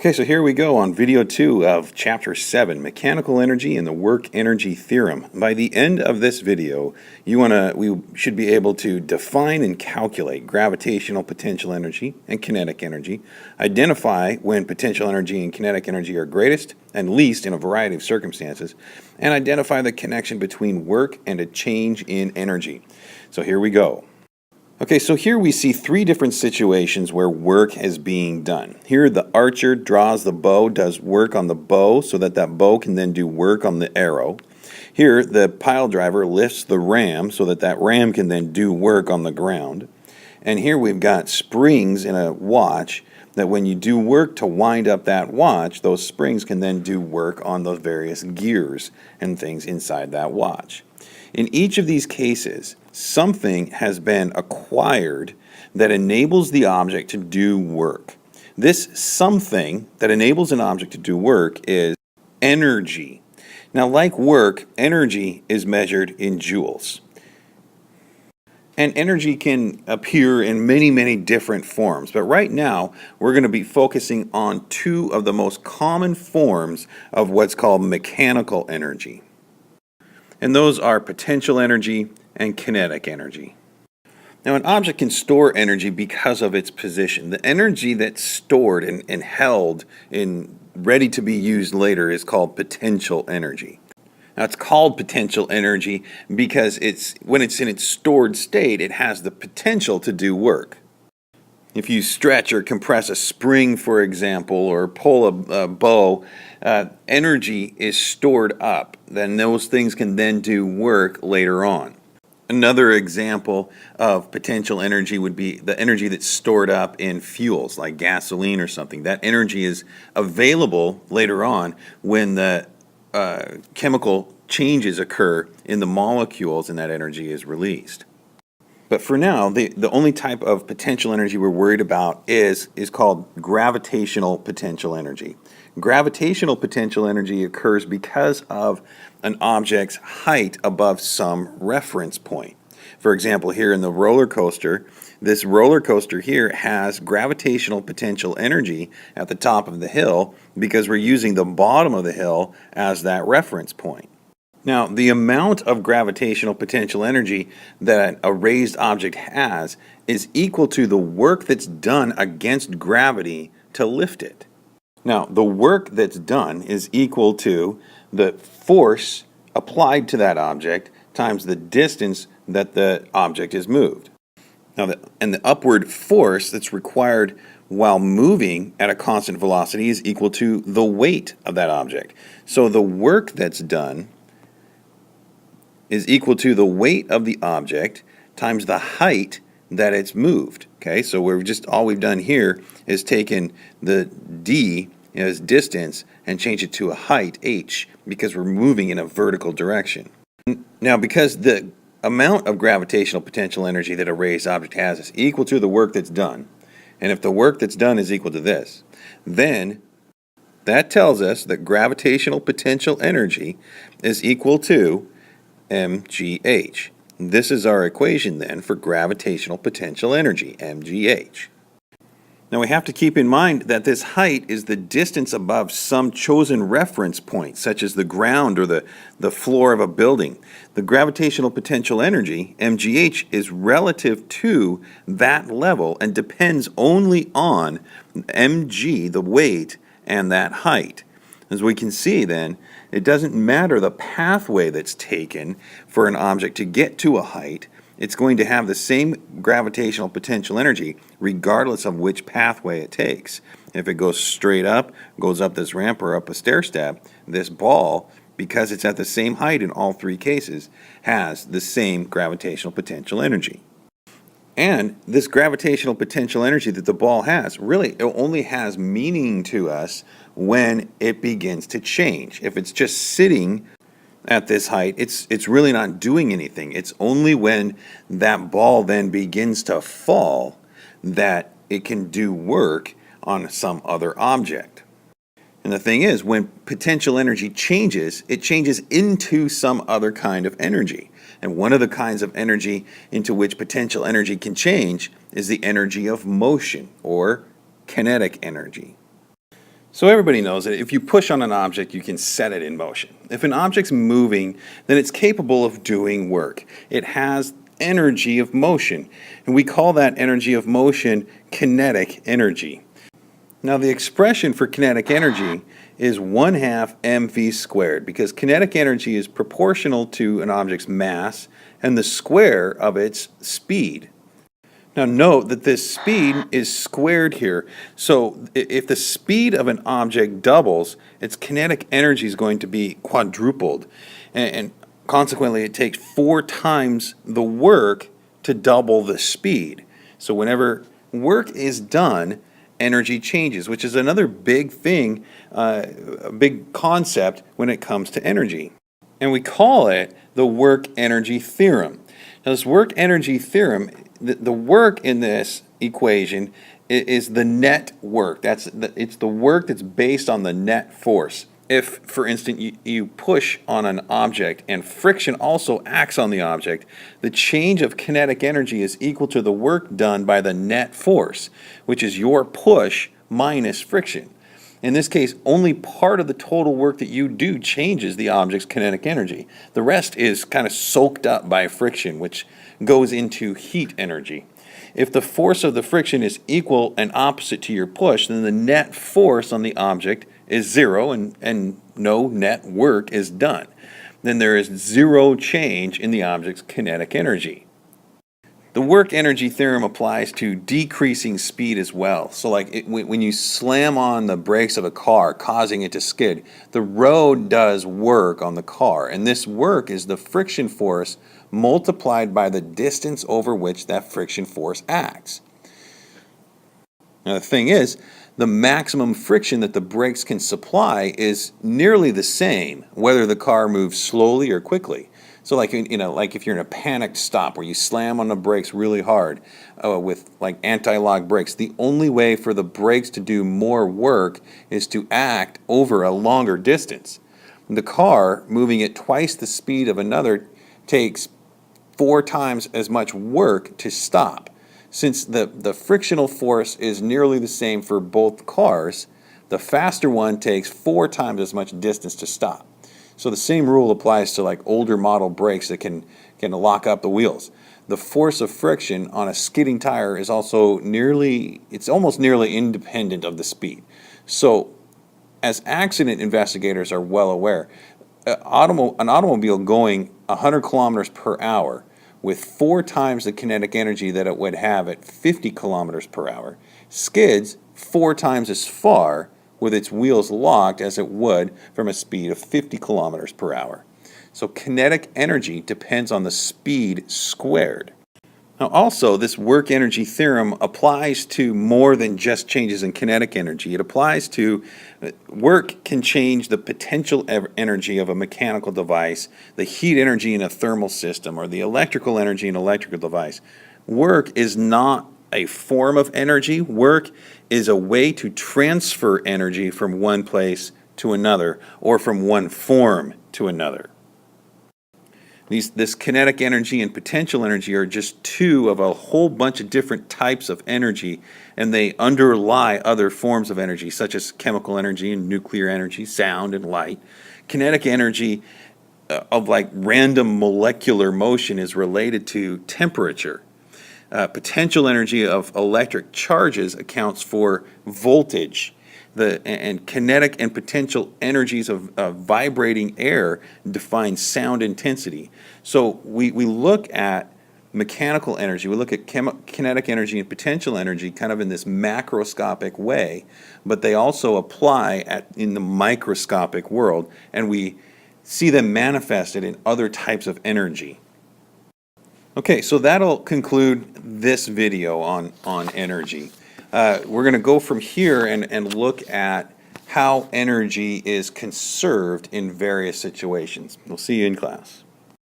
Okay, so here we go on video 2 of chapter 7, mechanical energy and the work energy theorem. By the end of this video, we should be able to define and calculate gravitational potential energy and kinetic energy, identify when potential energy and kinetic energy are greatest and least in a variety of circumstances, and identify the connection between work and a change in energy. So here we go. Okay, so here we see 3 different situations where work is being done. Here the archer draws the bow, does work on the bow so that that bow can then do work on the arrow. Here the pile driver lifts the ram so that that ram can then do work on the ground. And here we've got springs in a watch that when you do work to wind up that watch, those springs can then do work on those various gears and things inside that watch. In each of these cases, something has been acquired that enables the object to do work. This something that enables an object to do work is energy. Now, like work, energy is measured in joules. And energy can appear in many different forms. But right now, we're going to be focusing on 2 of the most common forms of what's called mechanical energy. And those are potential energy and kinetic energy. Now, an object can store energy because of its position. The energy that's stored and held and ready to be used later is called potential energy. Now, it's called potential energy because when it's in its stored state, it has the potential to do work. If you stretch or compress a spring, for example, or pull a bow, energy is stored up. Then those things can then do work later on. Another example of potential energy would be the energy that's stored up in fuels, like gasoline or something. That energy is available later on when the chemical changes occur in the molecules and that energy is released. But for now, the only type of potential energy we're worried about is called gravitational potential energy. Gravitational potential energy occurs because of an object's height above some reference point. For example, here in the roller coaster, this roller coaster here has gravitational potential energy at the top of the hill because we're using the bottom of the hill as that reference point. Now, the amount of gravitational potential energy that a raised object has is equal to the work that's done against gravity to lift it. Now, the work that's done is equal to the force applied to that object times the distance that the object is moved. Now, the upward force that's required while moving at a constant velocity is equal to the weight of that object. So the work that's done is equal to the weight of the object times the height that it's moved. Okay, so all we've done here is taken the d as distance and change it to a height h because we're moving in a vertical direction. Now, because the amount of gravitational potential energy that a raised object has is equal to the work that's done, and if the work that's done is equal to this, then that tells us that gravitational potential energy is equal to mgh. This is our equation then for gravitational potential energy, mgh. Now we have to keep in mind that this height is the distance above some chosen reference point, such as the ground or the floor of a building. The gravitational potential energy, mgh, is relative to that level and depends only on mg, the weight, and that height. As we can see then, it doesn't matter the pathway that's taken for an object to get to a height. It's going to have the same gravitational potential energy regardless of which pathway it takes. If it goes straight up, goes up this ramp or up a stair step, this ball, because it's at the same height in all 3 cases, has the same gravitational potential energy. And this gravitational potential energy that the ball has, really, it only has meaning to us when it begins to change. If it's just sitting at this height, it's really not doing anything. It's only when that ball then begins to fall that it can do work on some other object. And the thing is, when potential energy changes, it changes into some other kind of energy. And one of the kinds of energy into which potential energy can change is the energy of motion, or kinetic energy. So everybody knows that if you push on an object, you can set it in motion. If an object's moving, then it's capable of doing work. It has energy of motion, and we call that energy of motion kinetic energy. Now the expression for kinetic energy is 1/2 mv squared, because kinetic energy is proportional to an object's mass and the square of its speed. Now note that this speed is squared here. So if the speed of an object doubles, its kinetic energy is going to be quadrupled. And consequently, it takes 4 times the work to double the speed. So whenever work is done, energy changes, which is another big thing, a big concept when it comes to energy. And we call it the work-energy theorem. Now this work-energy theorem, the work in this equation is the net work. It's the work that's based on the net force. If, for instance, you push on an object and friction also acts on the object, the change of kinetic energy is equal to the work done by the net force, which is your push minus friction. In this case, only part of the total work that you do changes the object's kinetic energy. The rest is kind of soaked up by friction, which goes into heat energy. If the force of the friction is equal and opposite to your push, then the net force on the object is 0 and no net work is done. Then there is 0 change in the object's kinetic energy. The work-energy theorem applies to decreasing speed as well. So like when you slam on the brakes of a car, causing it to skid, the road does work on the car, and this work is the friction force multiplied by the distance over which that friction force acts. Now the thing is, the maximum friction that the brakes can supply is nearly the same whether the car moves slowly or quickly. So like if you're in a panicked stop where you slam on the brakes really hard with like anti-lock brakes, the only way for the brakes to do more work is to act over a longer distance. The car moving at twice the speed of another takes 4 times as much work to stop. Since the frictional force is nearly the same for both cars, the faster one takes 4 times as much distance to stop. So the same rule applies to like older model brakes that can lock up the wheels. The force of friction on a skidding tire is also almost nearly independent of the speed. So as accident investigators are well aware, an automobile going 100 kilometers per hour with 4 times the kinetic energy that it would have at 50 kilometers per hour skids 4 times as far with its wheels locked as it would from a speed of 50 kilometers per hour. So kinetic energy depends on the speed squared. Now also, this work-energy theorem applies to more than just changes in kinetic energy. It applies to work can change the potential energy of a mechanical device, the heat energy in a thermal system, or the electrical energy in an electrical device. Work is not a form of energy. Work is a way to transfer energy from one place to another, or from one form to another. This kinetic energy and potential energy are just 2 of a whole bunch of different types of energy, and they underlie other forms of energy, such as chemical energy and nuclear energy, sound and light. Kinetic energy of like random molecular motion is related to temperature. Potential energy of electric charges accounts for voltage. And kinetic and potential energies of vibrating air define sound intensity. So we look at mechanical energy, we look at kinetic energy and potential energy kind of in this macroscopic way, but they also apply in the microscopic world, and we see them manifested in other types of energy. Okay, so that'll conclude this video on energy. We're going to go from here and look at how energy is conserved in various situations. We'll see you in class.